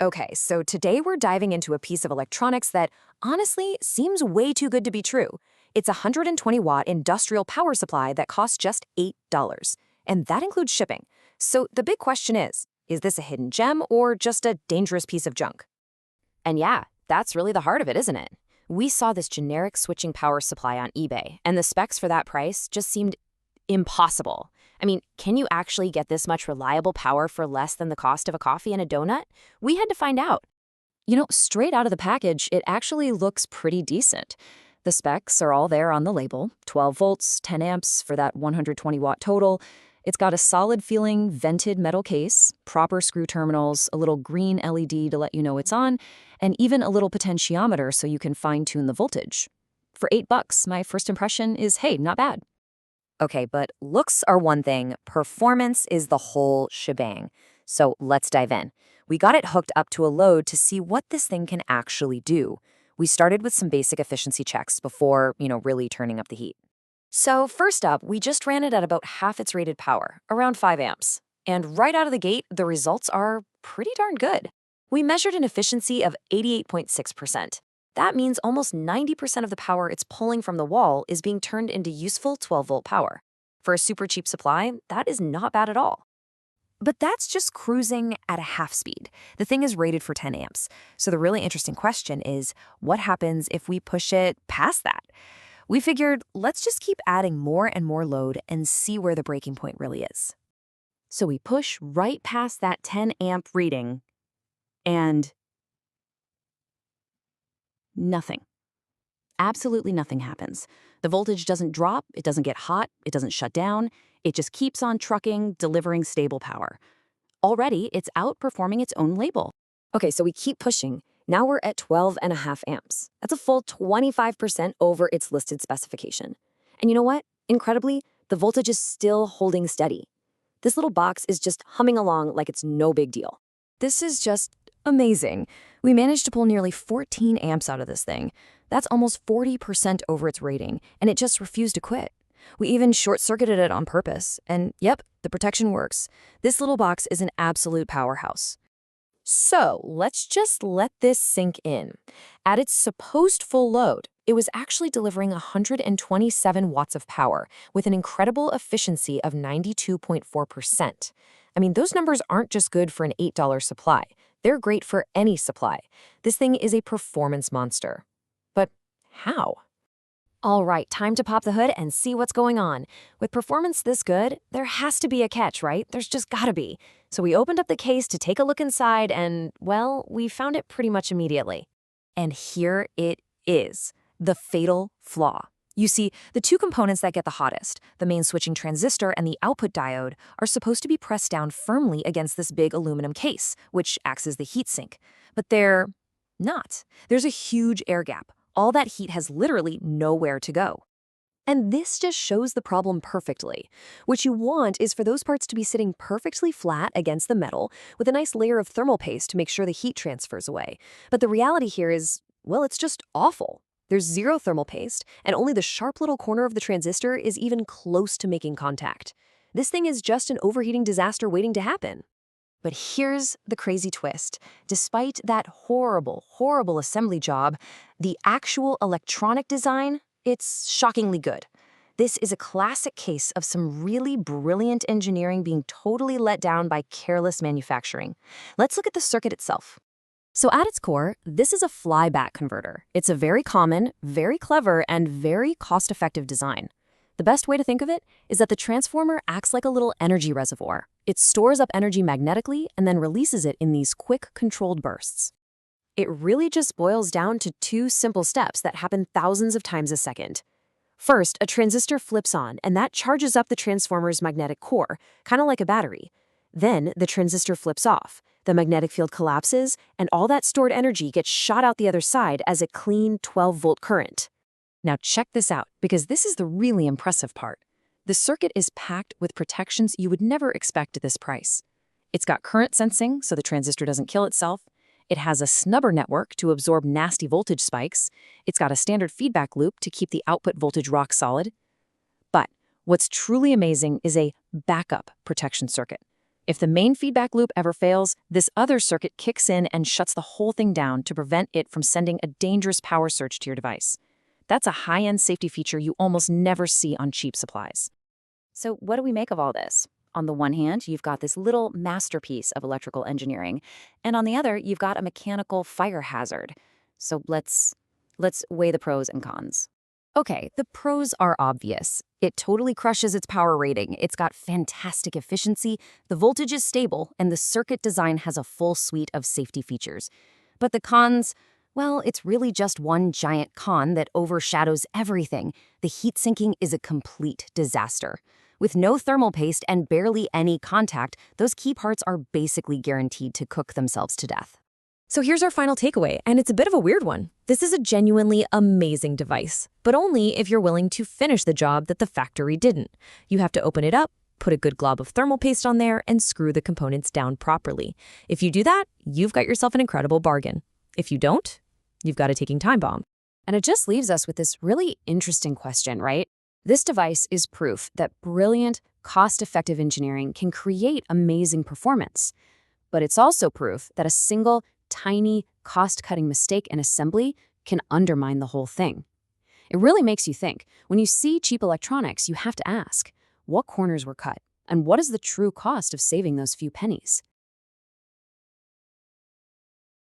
Okay, so today we're diving into a piece of electronics that honestly seems way too good to be true. It's a 120-watt industrial power supply that costs just $8, and that includes shipping. So the big question is this a hidden gem or just a dangerous piece of junk? And yeah, that's really the heart of it, isn't it? We saw this generic switching power supply on eBay, and the specs for that price just seemed impossible. I mean, can you actually get this much reliable power for less than the cost of a coffee and a donut? We had to find out. Straight out of the package, it actually looks pretty decent. The specs are all there on the label: 12 volts, 10 amps for that 120-watt total. It's got a solid-feeling vented metal case, proper screw terminals, a little green LED to let you know it's on, and even a little potentiometer so you can fine-tune the voltage. For $8, my first impression is, hey, not bad. Okay, but looks are one thing, performance is the whole shebang. So let's dive in. We got it hooked up to a load to see what this thing can actually do. We started with some basic efficiency checks before, really turning up the heat. So first up, we just ran it at about half its rated power, around 5 amps. And right out of the gate, the results are pretty darn good. We measured an efficiency of 88.6%. That means almost 90% of the power it's pulling from the wall is being turned into useful 12-volt power. For a super cheap supply, that is not bad at all. But that's just cruising at a half speed. The thing is rated for 10 amps. So the really interesting question is, what happens if we push it past that? We figured, let's just keep adding more and more load and see where the breaking point really is. So we push right past that 10 amp reading, and nothing. Absolutely nothing happens. The voltage doesn't drop, it doesn't get hot, it doesn't shut down. It just keeps on trucking, delivering stable power. Already, it's outperforming its own label. Okay, so we keep pushing. Now we're at 12.5 amps. That's a full 25% over its listed specification. And you know what? Incredibly, the voltage is still holding steady. This little box is just humming along like it's no big deal. This is just amazing. We managed to pull nearly 14 amps out of this thing. That's almost 40% over its rating, and it just refused to quit. We even short-circuited it on purpose, and yep, the protection works. This little box is an absolute powerhouse. So let's just let this sink in. At its supposed full load, it was actually delivering 127 watts of power with an incredible efficiency of 92.4%. I mean, those numbers aren't just good for an $8 supply. They're great for any supply. This thing is a performance monster. But how? All right, time to pop the hood and see what's going on. With performance this good, there has to be a catch, right? There's just gotta be. So we opened up the case to take a look inside and, well, we found it pretty much immediately. And here it is, the fatal flaw. You see, the two components that get the hottest, the main switching transistor and the output diode, are supposed to be pressed down firmly against this big aluminum case, which acts as the heatsink. But they're not. There's a huge air gap. All that heat has literally nowhere to go. And this just shows the problem perfectly. What you want is for those parts to be sitting perfectly flat against the metal with a nice layer of thermal paste to make sure the heat transfers away. But the reality here is, well, it's just awful. There's zero thermal paste, and only the sharp little corner of the transistor is even close to making contact. This thing is just an overheating disaster waiting to happen. But here's the crazy twist. Despite that horrible, horrible assembly job, the actual electronic design, it's shockingly good. This is a classic case of some really brilliant engineering being totally let down by careless manufacturing. Let's look at the circuit itself. So at its core, this is a flyback converter. It's a very common, very clever, and very cost-effective design. The best way to think of it is that the transformer acts like a little energy reservoir. It stores up energy magnetically and then releases it in these quick, controlled bursts. It really just boils down to two simple steps that happen thousands of times a second. First, a transistor flips on, and that charges up the transformer's magnetic core, kind of like a battery. Then, the transistor flips off. The magnetic field collapses, and all that stored energy gets shot out the other side as a clean 12-volt current. Now check this out, because this is the really impressive part. The circuit is packed with protections you would never expect at this price. It's got current sensing, so the transistor doesn't kill itself. It has a snubber network to absorb nasty voltage spikes. It's got a standard feedback loop to keep the output voltage rock solid. But what's truly amazing is a backup protection circuit. If the main feedback loop ever fails, this other circuit kicks in and shuts the whole thing down to prevent it from sending a dangerous power surge to your device. That's a high-end safety feature you almost never see on cheap supplies. So what do we make of all this? On the one hand, you've got this little masterpiece of electrical engineering, and on the other, you've got a mechanical fire hazard. So let's weigh the pros and cons. Okay, the pros are obvious. It totally crushes its power rating. It's got fantastic efficiency, the voltage is stable, and the circuit design has a full suite of safety features. But the cons, well, it's really just one giant con that overshadows everything. The heat sinking is a complete disaster. With no thermal paste and barely any contact, those key parts are basically guaranteed to cook themselves to death. So here's our final takeaway, and it's a bit of a weird one. This is a genuinely amazing device, but only if you're willing to finish the job that the factory didn't. You have to open it up, put a good glob of thermal paste on there, and screw the components down properly. If you do that, you've got yourself an incredible bargain. If you don't, you've got a ticking time bomb. And it just leaves us with this really interesting question, right? This device is proof that brilliant, cost-effective engineering can create amazing performance. But it's also proof that a single, tiny, cost-cutting mistake in assembly can undermine the whole thing. It really makes you think. When you see cheap electronics, you have to ask, what corners were cut? And what is the true cost of saving those few pennies?